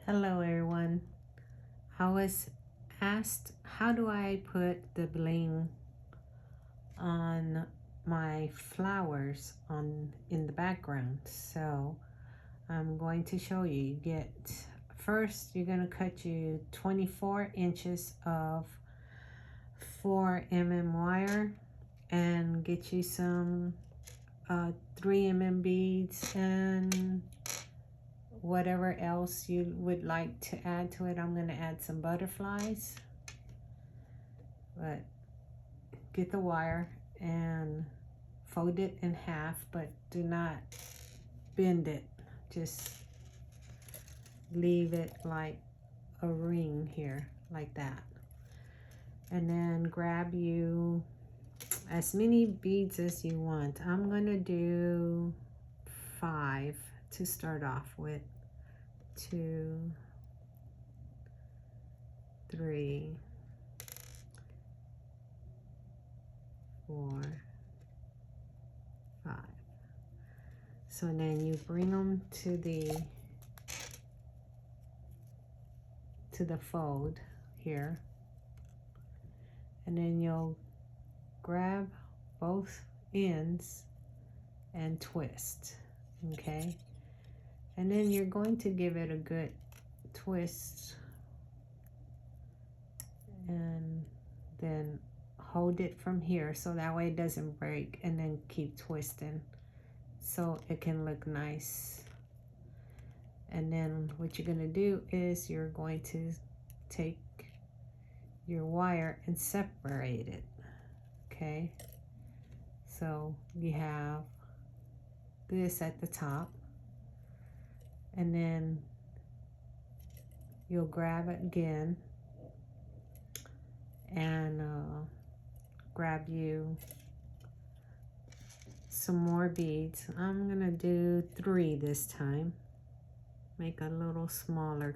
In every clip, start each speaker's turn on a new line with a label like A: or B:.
A: Hello everyone. I was asked how do I put the bling on my flowers in the background. So I'm going to show you. First you're going to cut you 24 inches of 4mm wire and get you some 3mm beads and whatever else you would like to add to it. I'm going to add some butterflies, but get the wire and fold it in half, but do not bend it. Just leave it like a ring here, like that. And then grab you as many beads as you want. I'm going to do 5 to start off with. 2, 3, 4, 5. So then you bring them to the fold here, and then you'll grab both ends and twist, okay? And then you're going to give it a good twist and then hold it from here so that way it doesn't break, and then keep twisting so it can look nice. And then what you're going to do is you're going to take your wire and separate it, okay? So you have this at the top, and then you'll grab it again and grab you some more beads. I'm gonna do 3 this time. Make a little smaller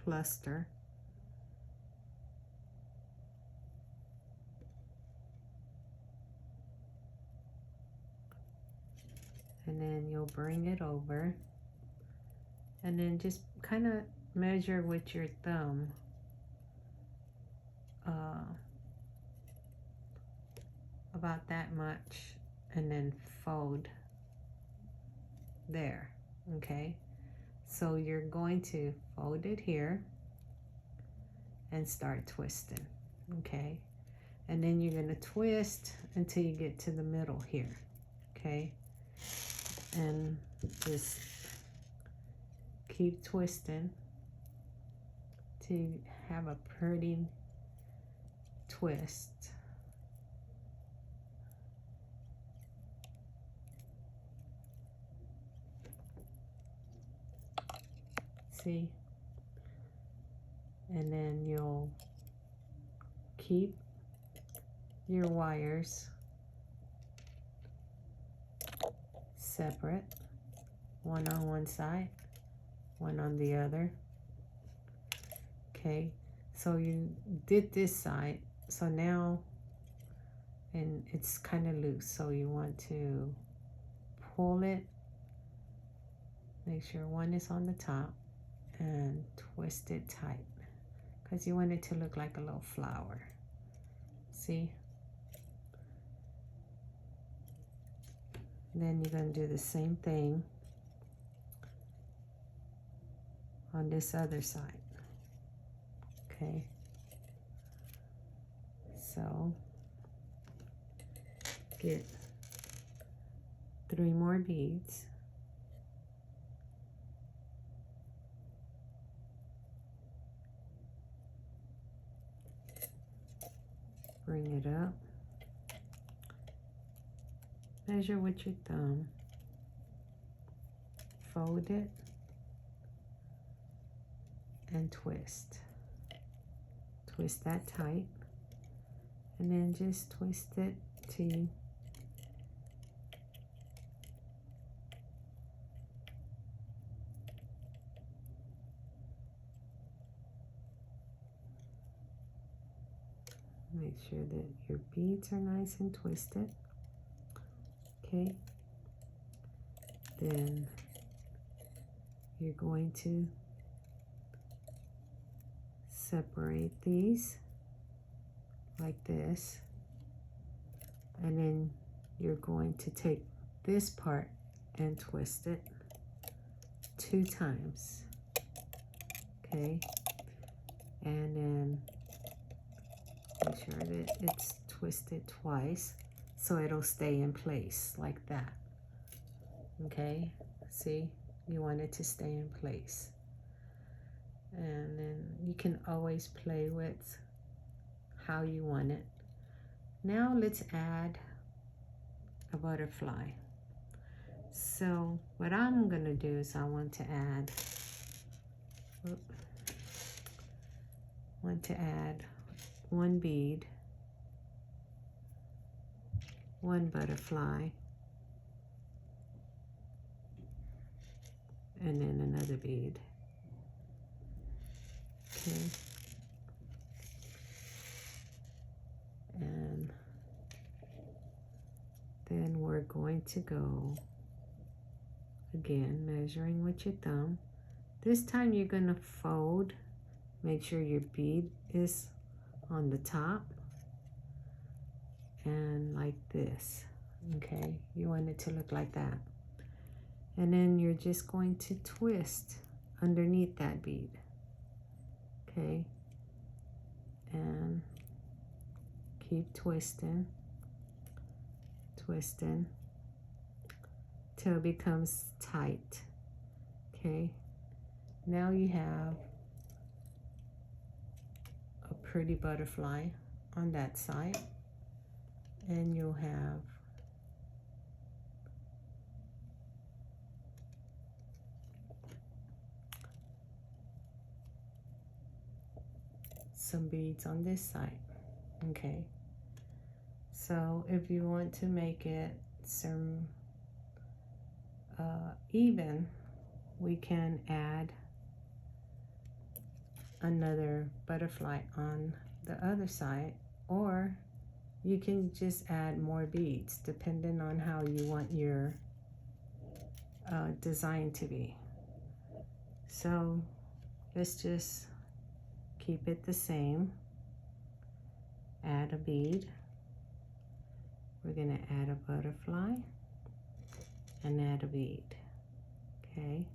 A: cluster. And then you'll bring it over, and then just kind of measure with your thumb about that much, and then fold there, okay? So you're going to fold it here and start twisting, okay? And then you're going to twist until you get to the middle here, okay? And just keep twisting to have a pretty twist. See? And then you'll keep your wires separate, one on one side, one on the other. Okay, so you did this side, so now, and it's kind of loose, so you want to pull it, make sure one is on the top, and twist it tight, because you want it to look like a little flower. See? Then you're going to do the same thing on this other side. Okay, so get 3 more beads. Bring it up. Measure with your thumb. Fold it and twist. Twist that tight, and then just twist it to make sure that your beads are nice and twisted. Okay, then you're going to separate these like this, and then you're going to take this part and twist it 2 times, okay, and then make sure that it's twisted twice so it'll stay in place like that. Okay, see, you want it to stay in place, and then you can always play with how you want it. Now let's add a butterfly. So what I'm gonna do is I want to add one bead, one butterfly, and then another bead. Okay. And then we're going to go again, measuring with your thumb. This time you're going to fold. Make sure your bead is on the top and like this. Okay, you want it to look like that. And then you're just going to twist underneath that bead. Okay, and keep twisting till it becomes tight. Okay, now you have a pretty butterfly on that side, and you'll have some beads on this side. Okay, so if you want to make it some even, we can add another butterfly on the other side, or you can just add more beads depending on how you want your design to be. So let's just keep it the same. Add a bead. We're gonna add a butterfly and add a bead. Okay,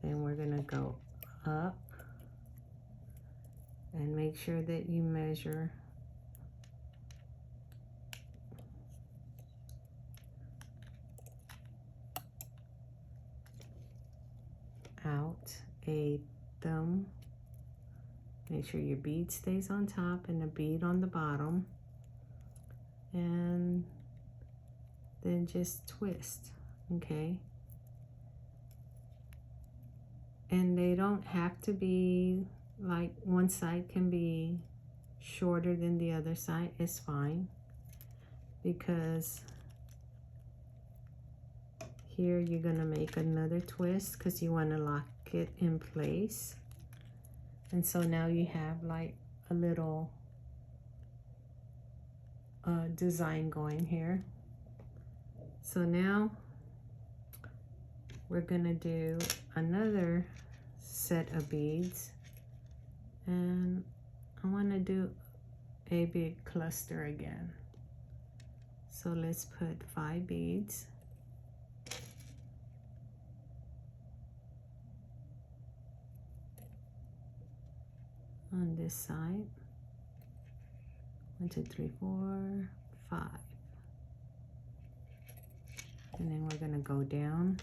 A: then we're gonna go up and make sure that you measure out a thumb. Make sure your bead stays on top and the bead on the bottom, and then just twist. Okay, and they don't have to be like one side can be shorter than the other side. It's fine, because here you're gonna make another twist because you want to lock it in place. And so now you have like a little design going here. So now we're gonna do another set of beads, and I want to do a big cluster again. So let's put 5 beads. On this side. 1, 2, 3, 4, 5. And then we're gonna go down.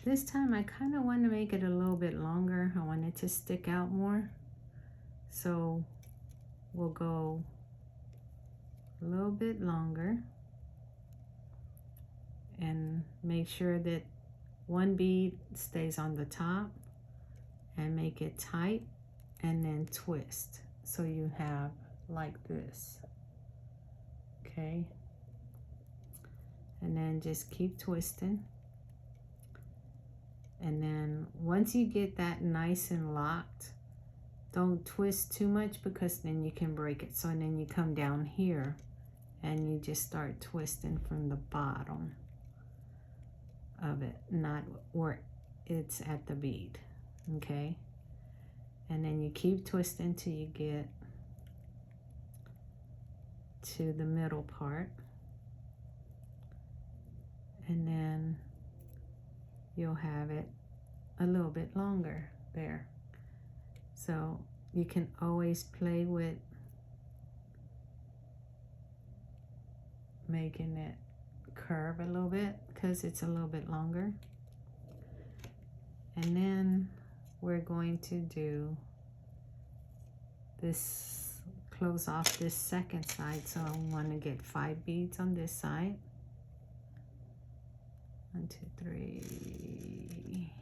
A: This time I kind of want to make it a little bit longer. I want it to stick out more. So we'll go a little bit longer and make sure that one bead stays on the top, and make it tight, and then twist so you have like this. Okay, and then just keep twisting, and then once you get that nice and locked, don't twist too much because then you can break it. So then you come down here and you just start twisting from the bottom of it, not where it's at the bead. Okay, And then you keep twisting till you get to the middle part. And then you'll have it a little bit longer there. So you can always play with making it curve a little bit because it's a little bit longer. And then we're going to do this, close off this second side. So I want to get 5 beads on this side. 1, 2, 3,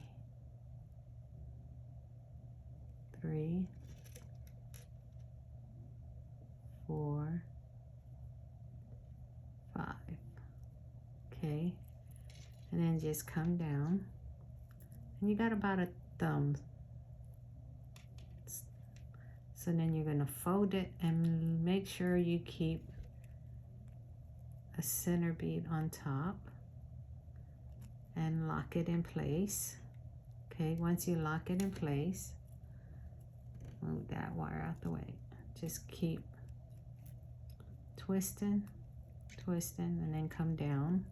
A: 3, 4, 5. Okay, and then just come down, and you got about a thumb. So then you're going to fold it and make sure you keep a center bead on top and lock it in place. Okay, once you lock it in place, move that wire out the way. Just keep twisting, twisting, and then come down.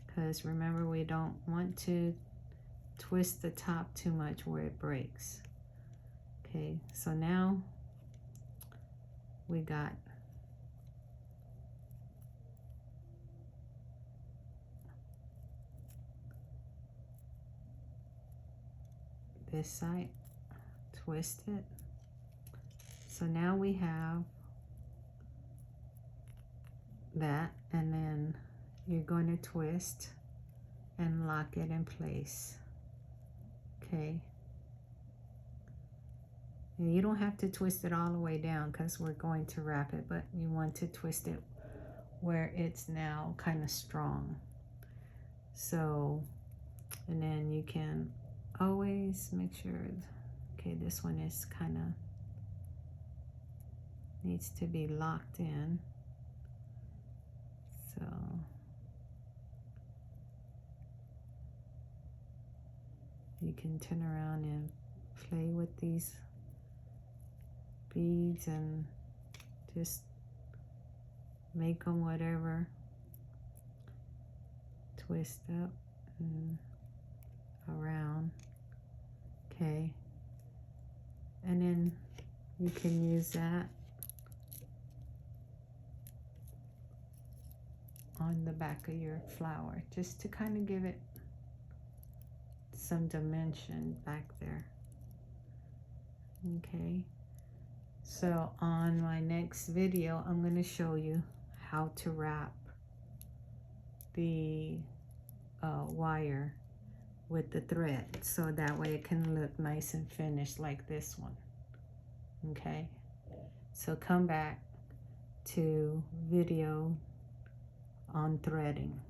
A: Because remember, we don't want to twist the top too much where it breaks. Okay, so now we got this side twisted. So now we have that, and then you're going to twist and lock it in place. Okay. And you don't have to twist it all the way down because we're going to wrap it, but you want to twist it where it's now kind of strong. So, and then you can always make sure, okay, this one is kind of needs to be locked in. So you can turn around and play with these beads and just make them whatever. Twist up and around. Okay. And then you can use that on the back of your flower just to kind of give it some dimension back there. Okay, so on my next video I'm going to show you how to wrap the wire with the thread, so that way it can look nice and finished like this one. Okay, so come back to video on threading.